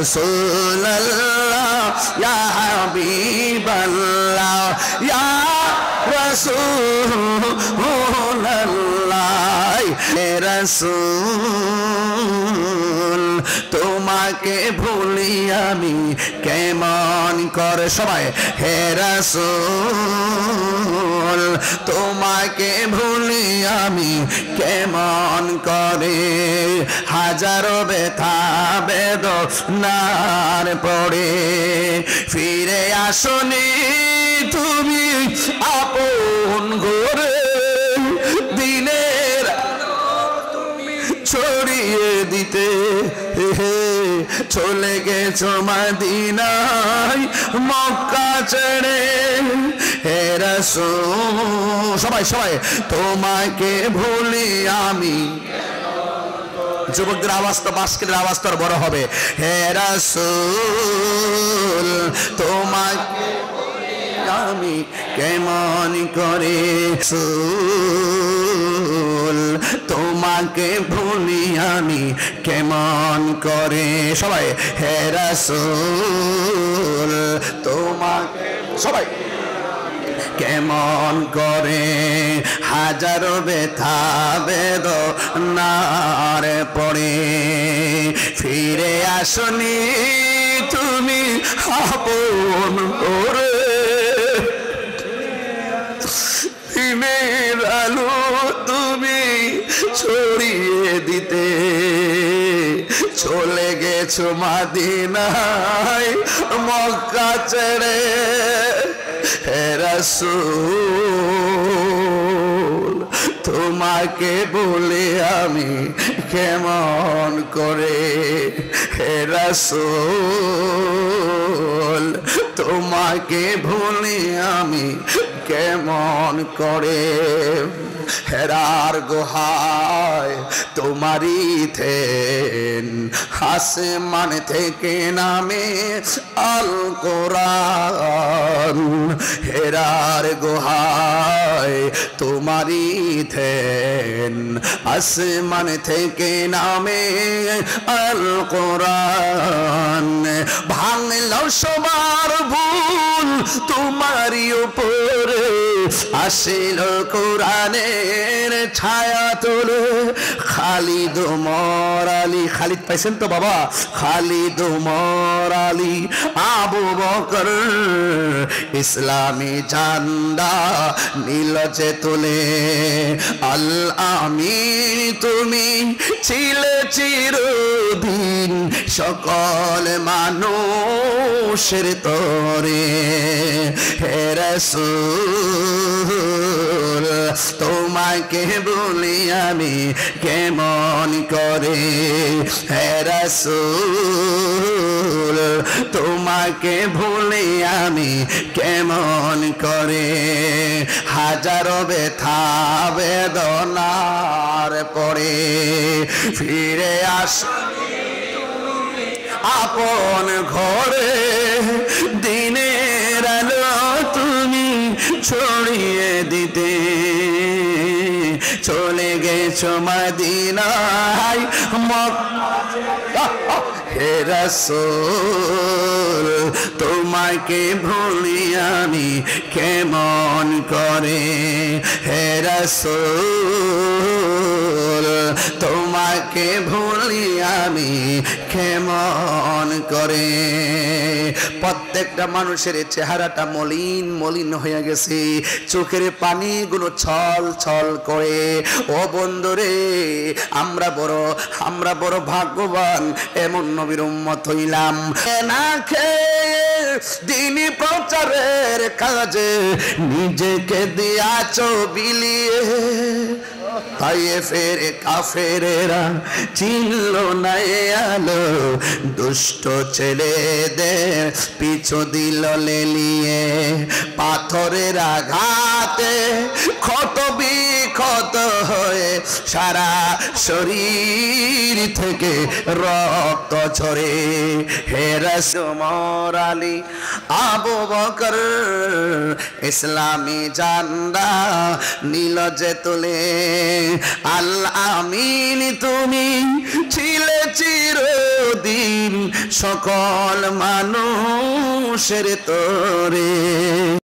রাসূলুল্লাহ ইয়া হাবিবাল্লাহ ইয়া রাসূলুল্লাহ হে রাসূল তোমাকে ভুলি আমি কেমন করে সবাই হে রাসূল তোমাকে ভুলি আমি কেমন করে হাজারো ব্যথা বেদনার পড়ে ফিরে আসনি তুমি আপন ঘরে দিনের ছড়িয়ে দিতে চলে গেছো মদিনায় মক্কা ছেড়ে হে রাসূল সবাই সবাই তোমাকে ভুলি আমি যুবকদের আওয়াজ তো বাস্কের আওয়াজ তো বড় হবে হে রাসূল তোমাকে আমি কেমন করে রাসূল তোমাকে ভুলি আমি কেমন করে সবাই হে রাসূল তোমাকে সবাই কেমন করে হাজারো ব্যথা বেদনার পড়ে ফিরে আসনি তুমি আপন করে দিনের আলো তুমি ছড়িয়ে দিতে চলে গেছো মদিনায় মক্কা ছেড়ে হে রাসূল তোমাকে বলে আমি কেমন করে হে রাসূল তোমাকে ভুলি আমি কেমন করে হেরার গুহায় তোমারই থেন আসমান থেকে নামে আল কোরআন হেরার গুহায় তোমারই থেন আসমান থেকে নামে আল কোরআন ভাঙল সবার ভুল তোমারই উপরে আসিল কোরআনের ছায়া তোলে খালিদ ওমর আলী খালিদ পাইছেন তো বাবা খালিদ ওমর আলী আবু বকর ইসলামী ঝান্ডা নীল যে তোলে আল আমিন তুমি ছিলে চিরদিন সকল মানুষের তরে হে রাসূল তোমাকে বলি আমি কেমন করে হে রাসূল তোমাকে ভুলি আমি কেমন করে হাজারো ব্যথা বেদনার পড়ে ফিরে আসনি আপন ঘরে দিনের আলো তুমি ছড়িয়ে দিতে চলে গেছো মদিনায় মক্কা হে রাসূল তোমাকে ভুলি আমি কেমন করে হে রাসূল তোমাকে ভুলি আমি কেমন করে প্রত্যেকটা মানুষের চেহারাটা মলিন মলিন হয়ে গেছে চোখের পানিগুলো ছল ছল করে ও বন্ধুরে আমরা বড় ভাগ্যবান এমন নবীর উম্মত হইলাম না খেয়ে দিনী প্রচারের কাজে নিজেকে দিয়াছো বিলিয়ে তায়েফের কাফেরেরা চিনল না আলো দুষ্ট ছেলেদের পিছু দিল লেলিয়ে পাথরের আঘাতে ক্ষত বিক্ষত হয়ে সারা শরীর থেকে রক্ত ঝরে হে রাসূল ওমর আলী আবু বকর ইসলামী ঝান্ডা নীল যে তোলে আল আমিন তুমি ছিলে চিরদিন সকল মানুষের তরে।